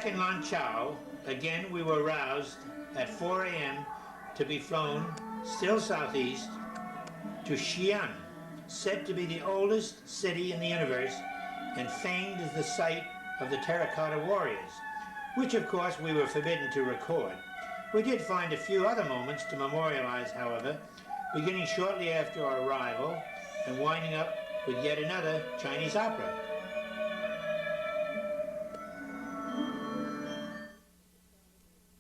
Back in Lanzhou, again we were roused at 4 a.m. to be flown, still southeast, to Xi'an, said to be the oldest city in the universe and famed as the site of the Terra-Cotta warriors, which of course we were forbidden to record. We did find a few other moments to memorialize, however, beginning shortly after our arrival and winding up with yet another Chinese opera.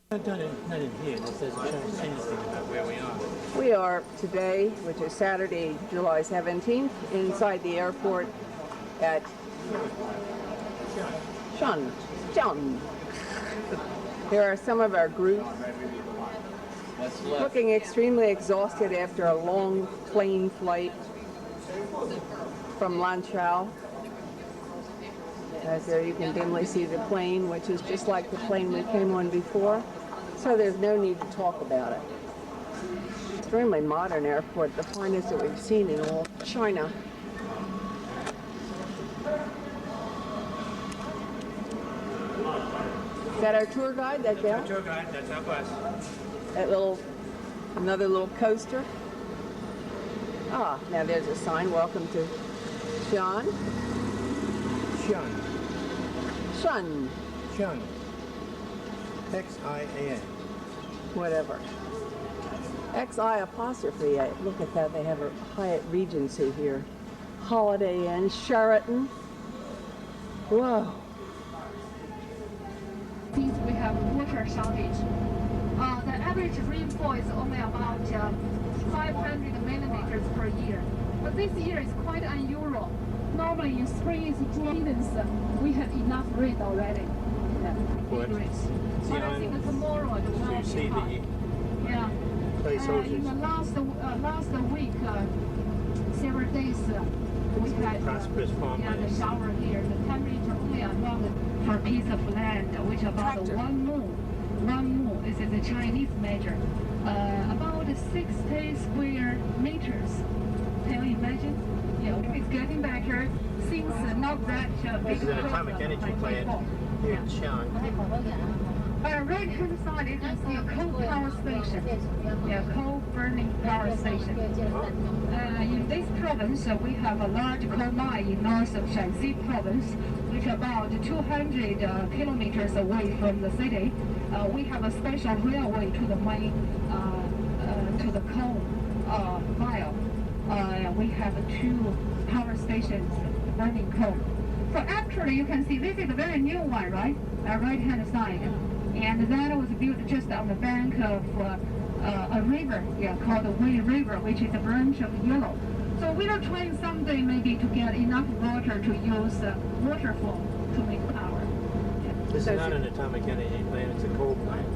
Not in here. It says where we are. We are today, which is Saturday, July 17th, inside the airport at Xi'an. There are some of our group looking extremely exhausted after a long plane flight from Lanzhou. As there you can dimly see the plane, which is just like the plane we came on before, so there's no need to talk about it. Extremely modern airport, the finest that we've seen in all China. Is that our tour guide, that guy? Our tour guide, that's our bus. That another little coaster. Ah, now there's a sign, welcome to Xi'an. Xi'an. Xi'an. Xi'an. X-I-A-N. Whatever. X-I apostrophe. Look at that, they have a Hyatt Regency here. Holiday Inn, Sheraton. Whoa. Since we have water shortage, the average rainfall is only about 500 millimeters per year. But this year is quite unusual. Normally in spring is dry, we have enough rain already. What? But I think tomorrow it will be hot. Yeah. In the last week, several days, we had the shower here. The temperature only around for a piece of land, which about one mu is the Chinese measure, about 60 square meters. Can you imagine? Yeah, it's getting better since not that big. This is an atomic energy plant here in Xi'an. Right hand side you can see a coal power station. Yeah, coal burning power station. In this province, we have a large coal mine in north of Shanxi province, which is about 200 kilometers away from the city. We have a special railway to the mine, to the coal mile. We have 2 power stations burning coal. So actually, you can see this is a very new one, right? Right hand side. And that was built just on the bank of a river, called the Wei River, which is a branch of Yellow. So we are trying someday maybe to get enough water to use waterfall to make power. This is not an atomic energy plant, it's a coal plant.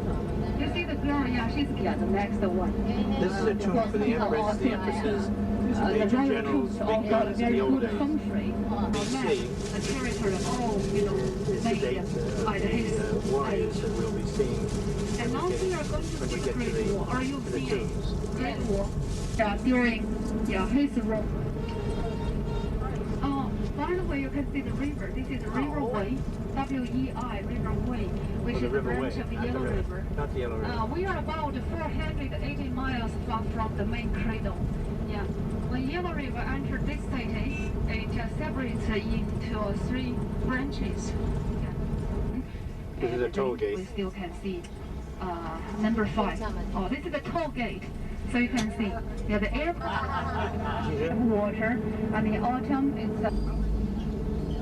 You see the girl, she's the next one. This is a tomb for the Empress. The Empress's Major General's big guns in the old days. BC. A territory all, made by his warriors that we'll be seeing. And now we are going to see the Great War. Are you seeing Great War? During his rule. By the way, you can see the river. This is River Wei, W-E-I, River Wei, which is a branch of the Yellow River. Not the Yellow River. We are about 480 miles from the main cradle. Yeah. When Yellow River entered this city, it separates into 3 branches. Yeah. This is a toll gate. We still can see number 5. Oh, this is the toll gate. So you can see, the airport, water, and the autumn is...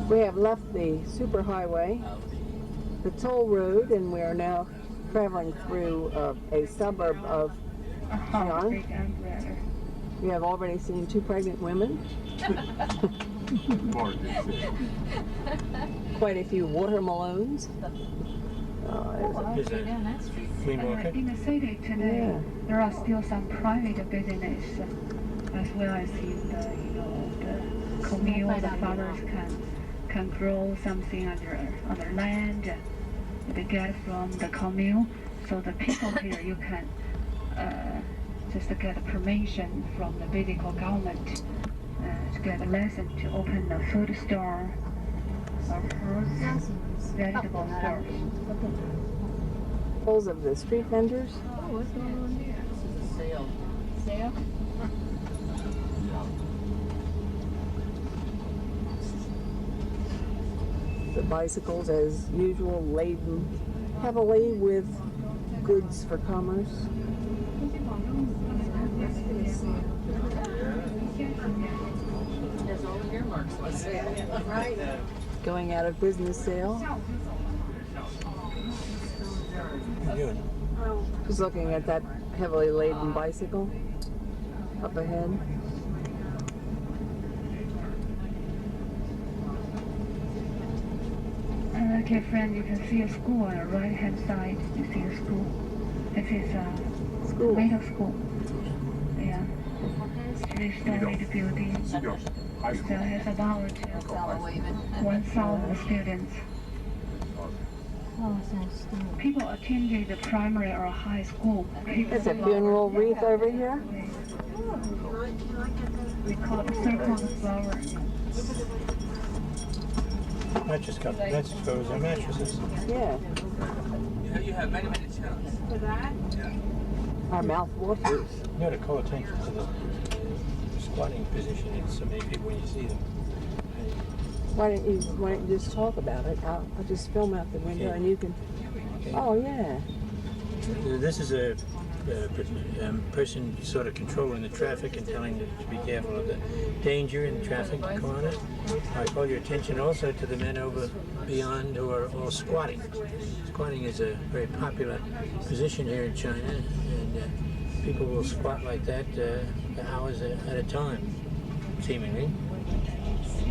We have left the superhighway, the toll road, and we are now traveling through a suburb of Xi'an. We have already seen 2 pregnant women. Quite a few watermelons. Flea market. In the city today, there are still some private business, as well as in the commune. The farmers can grow something on their land. They get from the commune. So the people here, you can just get permission from the biblical government to get a license to open a food store or fruits. vegetable store. Bowls of the street vendors. Oh, what's going on here? This is a sale. Sale? The bicycles, as usual, laden heavily with goods for commerce. There's all the earmarks for sale. Right. Going out of business sale. Just looking at that heavily laden bicycle up ahead. Okay, friend, you can see a school on the right-hand side. You see a school. This is a School. middle school. Yeah. Three-storied building. So it has about 1,000 students. People attended the primary or high school. There's a funeral wreath over here. We call it circle of flower. Mattress cover, mattress covers and mattresses. Yeah. You have many channels. For that? Our mouth waters. You got to call attention to the squatting position in so many people when you see them. Why don't you just talk about it? I'll just film out the window and you can. Okay. Oh yeah. This is a person sort of controlling the traffic and telling them to be careful of the danger in the traffic corner. I call your attention also to the men over beyond who are all squatting. Squatting is a very popular position here in China, and people will squat like that hours at a time, seemingly.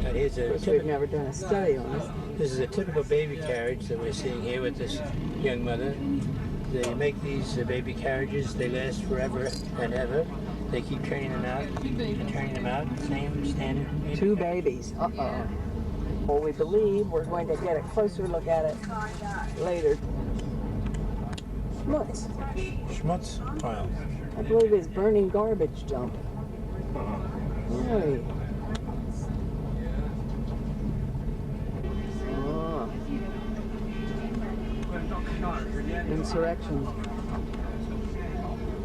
Now here's Of course, we've never done a study on this. This is a typical baby carriage that we're seeing here with this young mother. They make these baby carriages, they last forever and ever. They keep turning them out and turning them out, same standard. Two babies. Uh-oh. Well, we believe we're going to get a closer look at it later. Schmutz. Schmutz pile. I believe it's burning garbage dump. Really? Oh. Insurrection.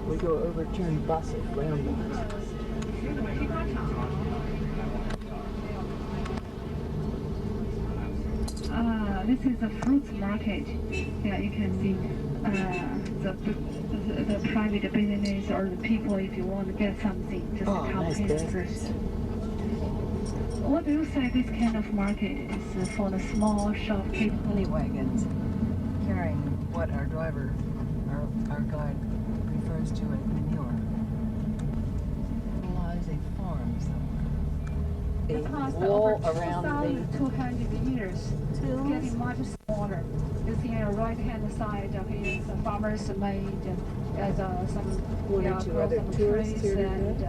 We go overturn buses, roundabouts. This is a fruits market. Yeah, you can see the private business or the people, if you want to get something, just come nice here business. first. What do you say this kind of market is for the small shopkeepers? Penny wagons carrying what our driver, our guide refers to as manure. Lies a farm somewhere. A wall around the 200 years. It's getting much smaller. You see on the right-hand side of here, the farmers made as some One or two other some tourists trees here to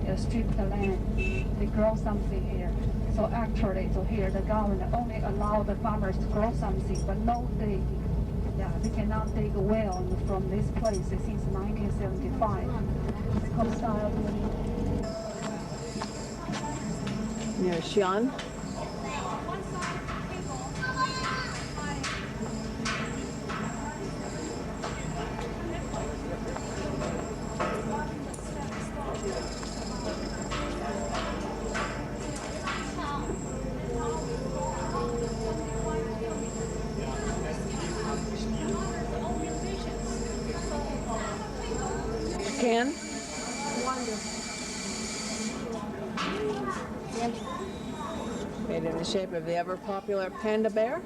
and strip the land. They grow something here. So actually, here the government only allow the farmers to grow something, but no dig. Yeah, they cannot dig well from this place since 1975. It's called style building. near Xi'an. Can? Made in the shape of the ever-popular panda bear,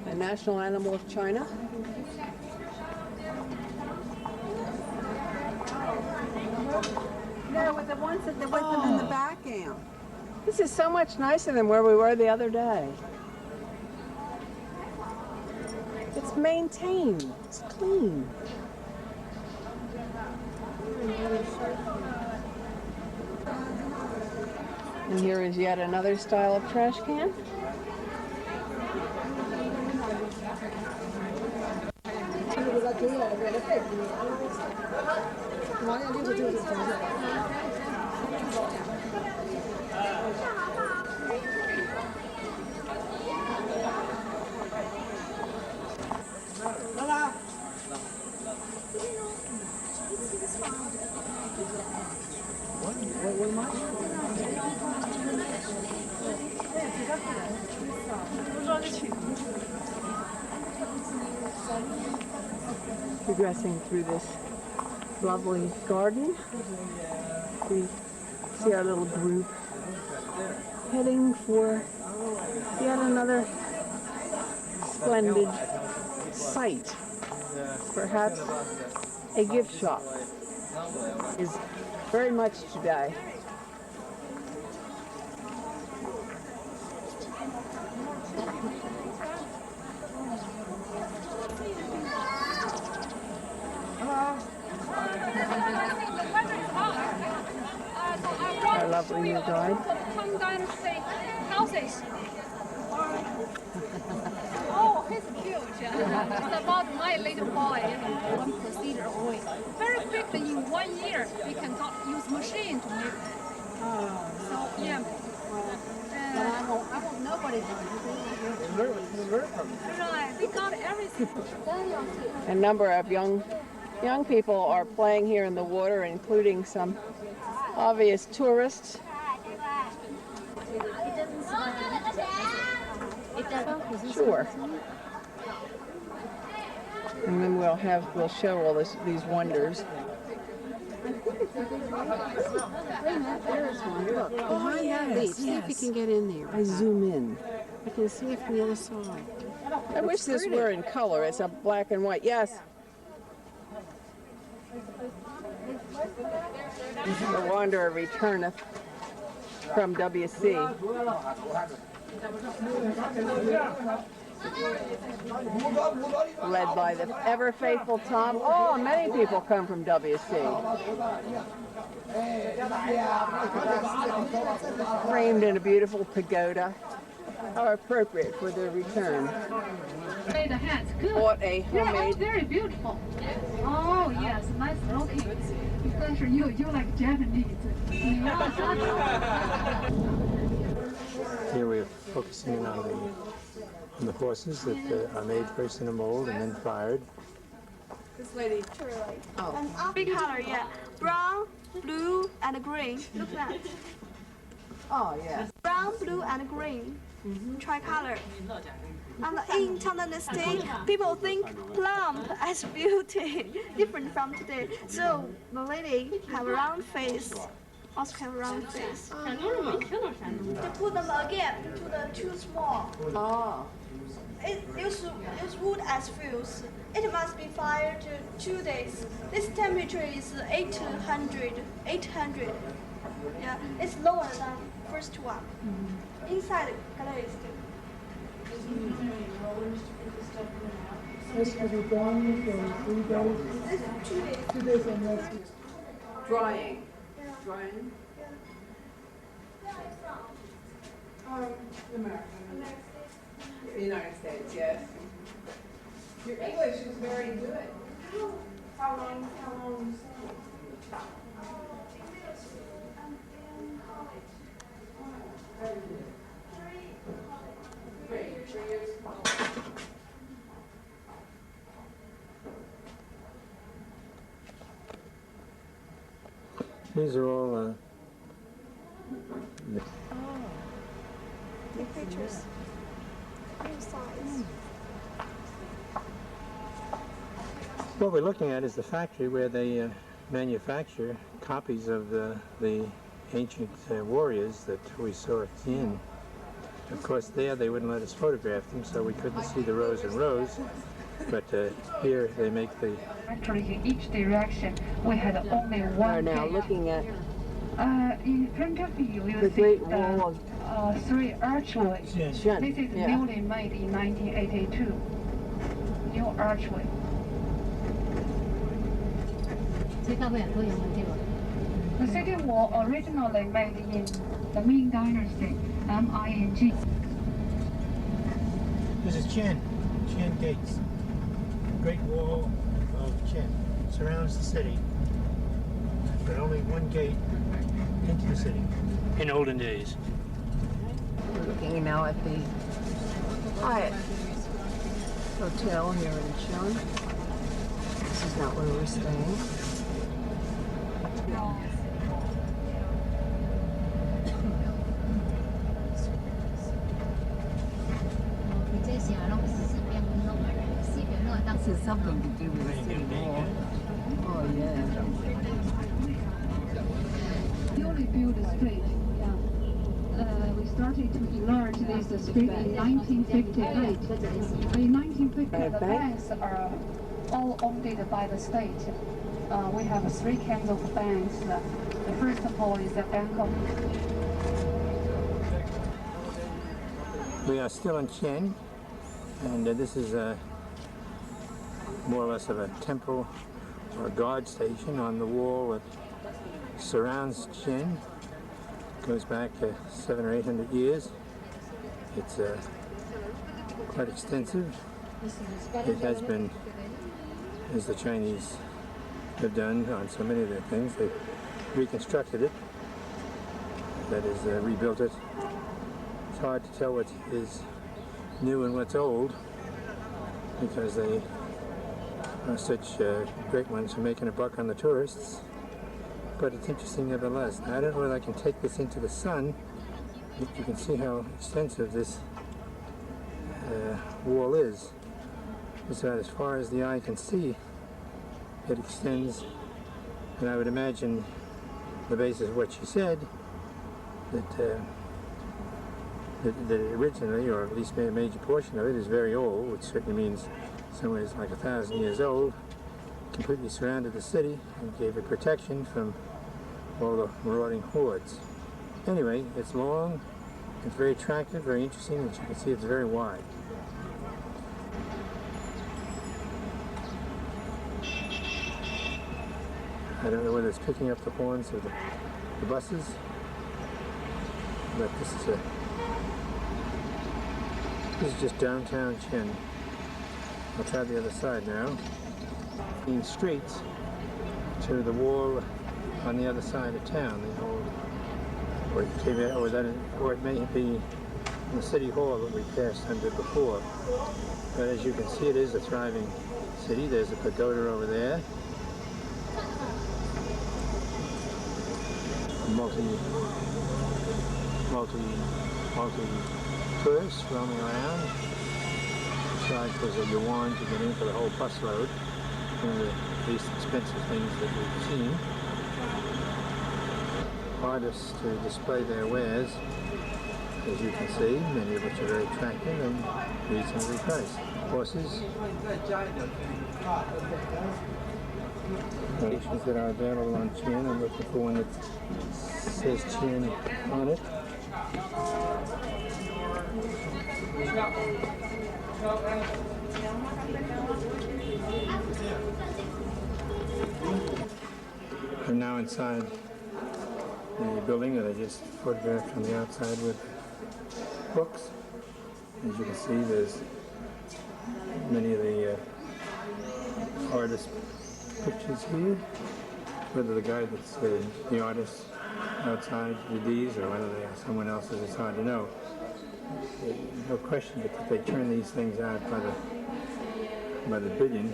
the national animal of China. No, with the ones that with them in the back end. This is so much nicer than where we were the other day. It's maintained. It's clean. And here is yet another style of trash can. progressing through this lovely garden. We see our little group heading for yet another splendid sight. Perhaps a gift shop is very much today. Our lovely new guide. Tang Dynasty houses. Oh, he's cute. It's about my little boy, one procedure away. Very quickly, in 1 year, we cannot use machine to make it. So, yeah. I hope nobody does. Right, we got everything. A number of young people are playing here in the water, including some obvious tourists. Sure. And then we'll show all these wonders. There is one. Look, behind that leaf. See if you can get in there. I zoom in. I can see it from the other side. I wish this were in color. It's a black and white. Yes. The wanderer returneth from WC. Led by the ever faithful Tom. Oh, many people come from WC. Framed in a beautiful pagoda. How appropriate for their return. Made the hats. Good. Bought a Yeah, homemade. it's very beautiful. Oh, yes, nice looking. Especially you like Japanese. Here we're focusing on the horses that are made first in a mold and then fired. This lady. Three color, yeah. Brown, blue, and green. Look at that. Oh, yeah. Brown, blue, and green. Tricolor. And in Tang Dynasty, people think plum as beauty, different from today. So the lady have a round face, also have a round face. To put them again to the too small. Oh. It use wood as fuels. It must be fired 2 days. This temperature is 800. Yeah, it's lower than first one. Inside glazed. This will be done for 3 days. It's 2 days. 2 days and rest. Drying. Drying. The United States, yes. Your English is very good. How long? These are all Big pictures. Same size. what we're looking at is the factory where they manufacture copies of the ancient warriors that we saw at Xi'an. Of course, there they wouldn't let us photograph them, so we couldn't see the rows and rows. But here they make the. Actually, in each direction, we had only We're one. now gate. looking at In front of you, you the see Great Wall of 3 archways. Xi'an. This is Yeah. newly made in 1982. New archway. The city wall originally made in the Ming Dynasty, M-I-N-G. This is Xi'an Gates. Great Wall of Xi'an surrounds the city, but only one gate into the city. In olden days. We're looking now at the Hyatt Hotel here in Xi'an. This is not where we're staying. This is something to do with the city wall. Oh, yeah. Newly built street. We started to enlarge this street in 1958. In 1958, the banks are all owned by the state. We have three kinds of banks. The first of all is the Bank of... We are still in Xi'an, and this is more or less of a temple or a guard station on the wall that surrounds Xi'an. Goes back 700 or 800 years. It's quite extensive. It has been, as the Chinese have done on so many of their things, they've reconstructed it, that is, rebuilt it. It's hard to tell what is new and what's old because they are such great ones for making a buck on the tourists. But it's interesting nevertheless. Now, I don't know whether I can take this into the sun. You can see how extensive this wall is. So as far as the eye can see, it extends, and I would imagine, the basis of what she said, that originally, or at least a major portion of it, is very old, which certainly means somewhere is like 1,000 years old, completely surrounded the city and gave it protection from all the marauding hordes. Anyway, it's long, it's very attractive, very interesting, and you can see it's very wide. I don't know whether it's picking up the horns of the buses, but this is just downtown Xi'an. I'll try the other side now. In streets to the wall on the other side of town, the old, or it may be the city hall that we passed under before. But as you can see, it is a thriving city. There's a pagoda over there. Multi tourists roaming around. Besides, there's a Yuan to get in for the whole busload. One of the least expensive things that we've seen. Artists to display their wares, as you can see, many of which are very attractive and reasonably priced. Horses. Stations that are available on Xi'an. I'm looking for one that says Xi'an on it. I'm now inside the building that I just photographed from the outside with books. As you can see, there's many of the artists' pictures here. Whether the guy that's the artist outside did these or whether they are someone else's, it's hard to know. No question that they turn these things out by the billion,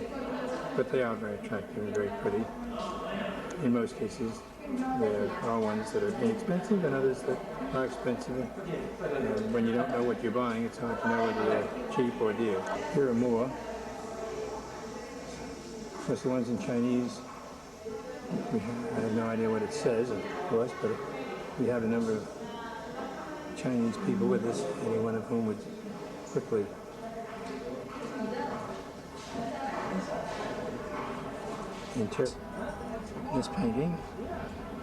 but they are very attractive and very pretty. In most cases, there are ones that are inexpensive and others that are expensive. And when you don't know what you're buying, it's hard to know whether they're cheap or dear. Here are more. Of course, the ones in Chinese, I have no idea what it says, of course, but we have a number of Chinese people with us, any one of whom would quickly interpret this painting.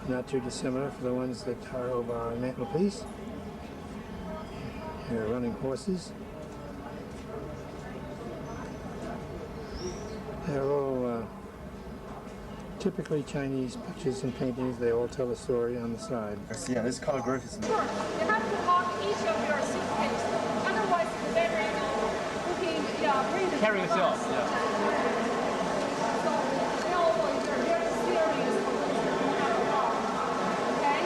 Not too dissimilar for the ones that are over our mantelpiece. Here are running horses. They're all typically Chinese pictures and paintings. They all tell a story on the side. Yeah, this calligraphy is... You have to lock each of your suitcase. Otherwise, the battery will bring the Carry yourself. Yeah. So, they're very serious. Okay?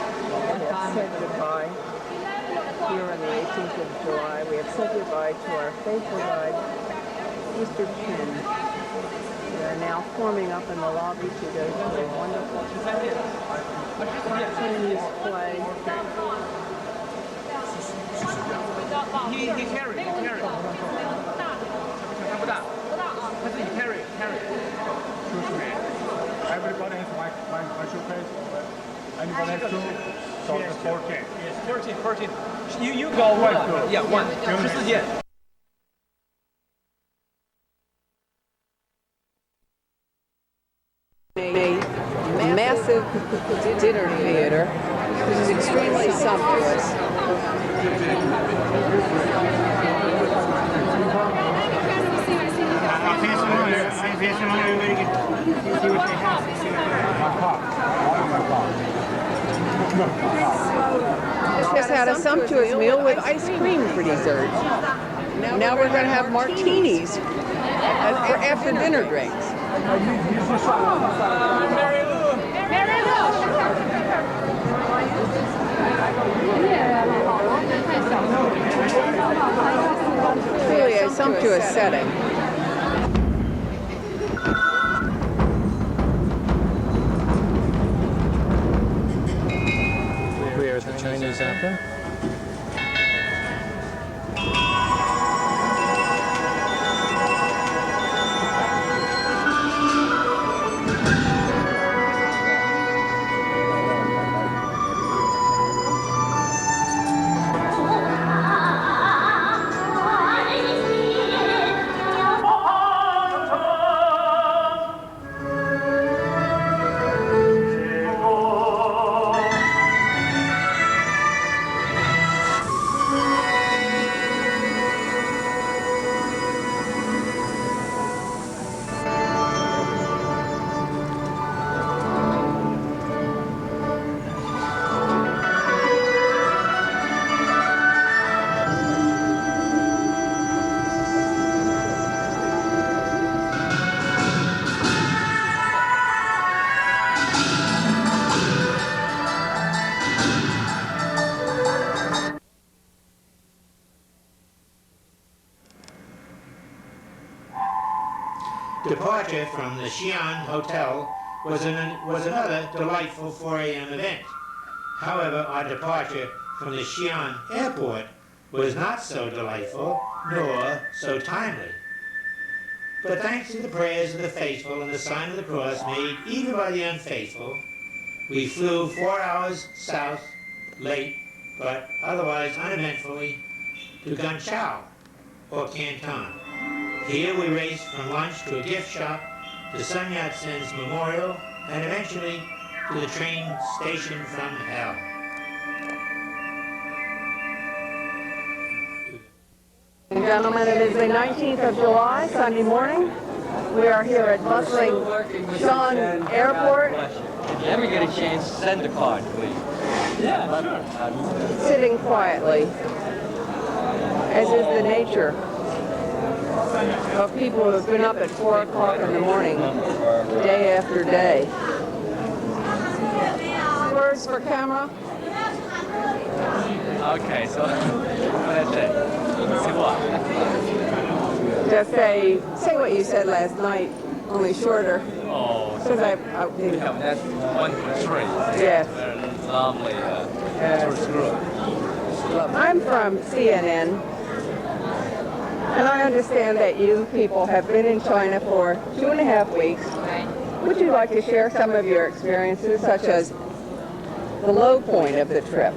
Said goodbye here on the 18th of July. We have said goodbye to our faithful guide, Mr. Chen. We are now forming up in the lobby to go to a wonderful Chinese play. He carry. 不大啊。1 and 2, so Yes, it's 14. Yes, 13, 14. You go one. Yeah, 1. 14件。A massive dinner theater, which is extremely sumptuous. Just had a sumptuous meal with ice cream for dessert. Now we're going to have martinis for after dinner drinks. Really a sumptuous setting. We are at the Chinese Opera. Departure from the Xi'an Hotel was another delightful 4 a.m. event. However, our departure from the Xi'an airport was not so delightful, nor so timely. But thanks to the prayers of the faithful and the sign of the cross made even by the unfaithful, we flew 4 hours south, late, but otherwise uneventfully, to Ganqiao, or Canton. Here we raced from lunch to a gift shop, to Sun Yat-sen's memorial, and eventually to the train station from hell. Gentlemen, it is the 19th of July, Sunday morning. We are here at bustling Xi'an Airport. If you ever get a chance, send a card, please. Yeah, sure. Sitting quietly, as is the nature of people who have been up at 4 o'clock in the morning, day after day. Words for camera? Okay, so what did I say? Say what? Just say what you said last night, only shorter. Oh, Because that's 1 for 3. Yes. Very lovely tourist group. I'm from CNN, and I understand that you people have been in China for 2.5 weeks. Would you like to share some of your experiences, such as the low point of the trip?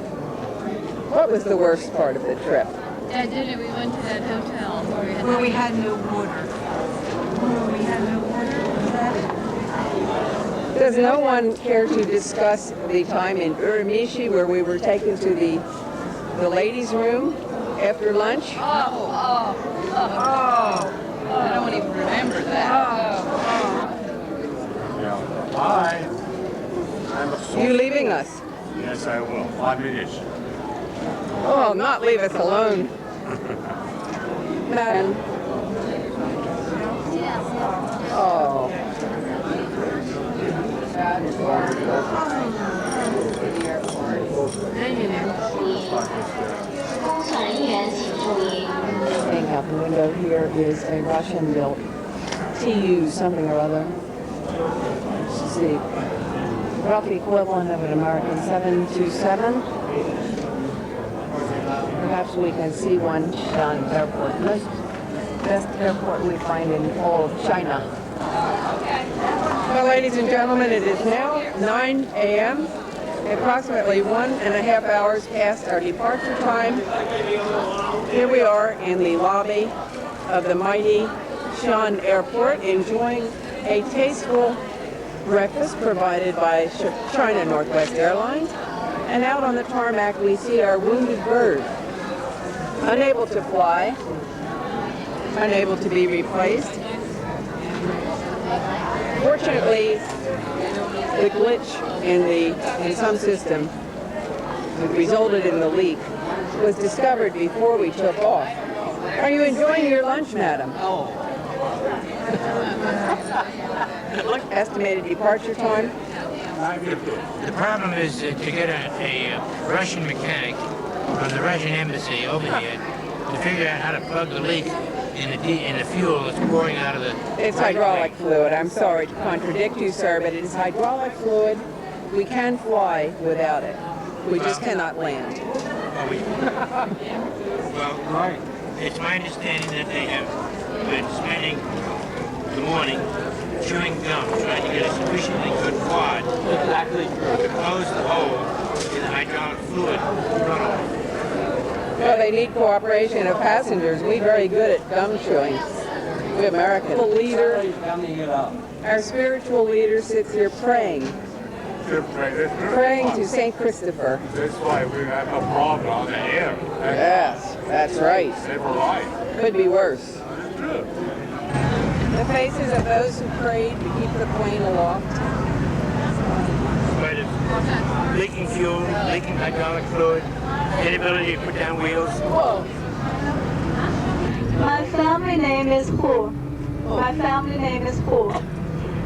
What was the worst part of the trip? At dinner, we went to that hotel Where we had no water. Does no one care to discuss the time in Urumqi where we were taken to the ladies' room after lunch? I don't even remember that. Bye. You leaving us? Yes, I will. 5 minutes. Oh, not leave us alone. Madam. Oh. Hanging out the window here is a Russian-built TU something or other. Let's see. About the equivalent of an American 727. Perhaps we can see one Xi'an airport. The best airport we find in all of China. Well, ladies and gentlemen, it is now 9 a.m. Approximately 1.5 hours past our departure time, here we are in the lobby of the mighty Xi'an Airport, enjoying a tasteful breakfast provided by China Northwest Airlines. And out on the tarmac, we see our wounded bird, unable to fly, unable to be replaced. Fortunately, the glitch in some system that resulted in the leak was discovered before we took off. Are you enjoying your lunch, madam? Oh. Estimated departure time? The problem is to get a Russian mechanic from the Russian embassy over here to figure out how to plug the leak in the fuel that's pouring out of the... It's hydraulic fluid. I'm sorry to contradict you, sir, but it is hydraulic fluid. We can fly without it. We just cannot land. Well, it's my understanding that they have been spending the morning chewing gum, trying to get a sufficiently good quad to close the hole in the hydraulic fluid runoff. Well, they need cooperation of passengers. We're very good at gum chewing. We Americans. The leader, our spiritual leader sits here praying to St. Christopher. That's why we have a problem on the air. Yes, that's right. Save a life. Could be worse. That's true. The faces of those who prayed to keep the plane aloft. But leaking fuel, leaking hydraulic fluid, inability to put down wheels. Whoa. My family name is Hu. My family name is Hu.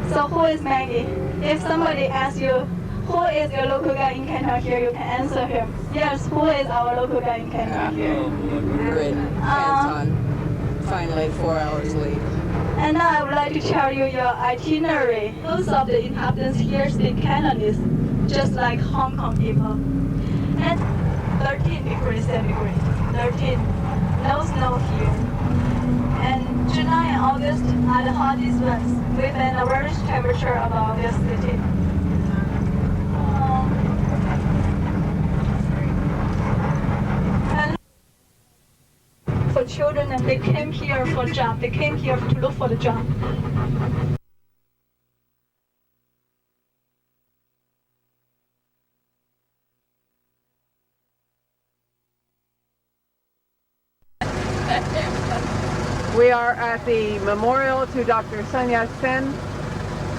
So who is Maggie? If somebody asks you, who is your local guy in Canton here, you can answer him. Yes, who is our local guy in Canton here? We're in Canton. Finally, 4 hours late. And now I would like to tell you your itinerary. Most of the inhabitants here speak Cantonese, just like Hong Kong people. And 13 degrees centigrade. 13. No snow here. And July and August are the hottest months, with an average temperature above this city. And for children, and they came here for a job. They came here to look for the job. We are at the memorial to Dr. Sun Yat-sen,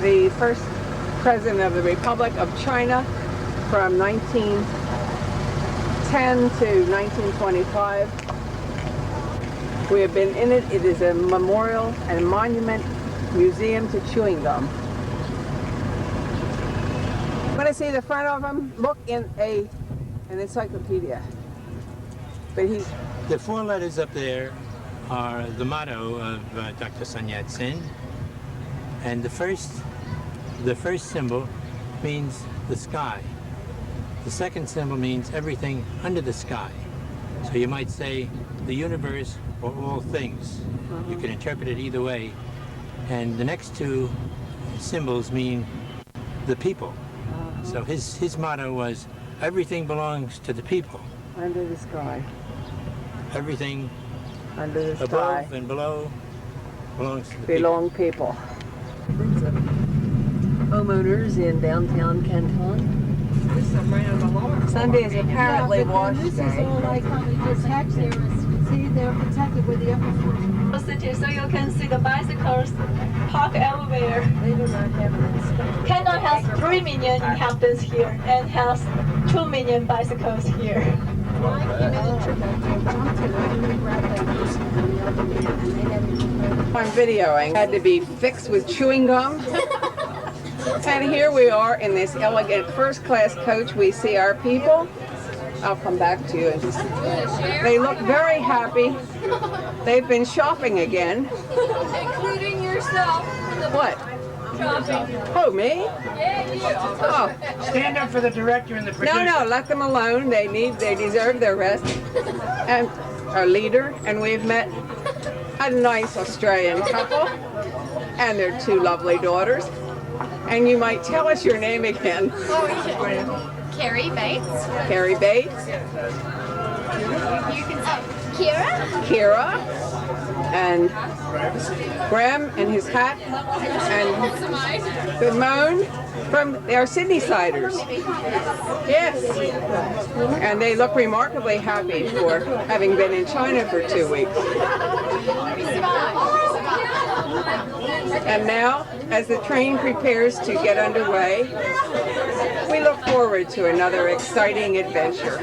the first president of the Republic of China from 1910 to 1925. We have been in it. It is a memorial and a monument museum to chewing gum. Want to see the front of him? Look in an encyclopedia. But he's... The four letters up there are the motto of Dr. Sun Yat-sen, and the first symbol means the sky. The second symbol means everything under the sky. So you might say the universe or all things. You can interpret it either way. And the next two symbols mean the people. So his motto was, everything belongs to the people. Under the sky. Everything under the above sky and below belongs to the people. Homeowners in downtown Canton. Sunday is apparently wash This day. is all like protected. See, they're protected with the upper City, so you can see the bicycles park everywhere. They do not have an inspection. Canton has 3 million inhabitants here and has 2 million bicycles here. When I came in and took a jump to it, we grabbed that person on the other end, and they never even I'm videoing. Had to be fixed with chewing gum. And here we are in this elegant first-class coach. We see our people. I'll come back to you in just a minute. They look very happy. They've been shopping again. Including yourself. What? Shopping. Oh, me? Yeah, you. Oh. Stand up for the director and the producer. No, let them alone. They deserve their rest. And our leader, and we've met a nice Australian couple and their 2 lovely daughters. And you might tell us your name again. Oh, yeah. Carrie Bates. Carrie Bates, You can say Kira. Kira, and Graham and his hat, and Simone from our Sydney Siders. Yes. And they look remarkably happy for having been in China for 2 weeks. And now, as the train prepares to get underway, we look forward to another exciting adventure.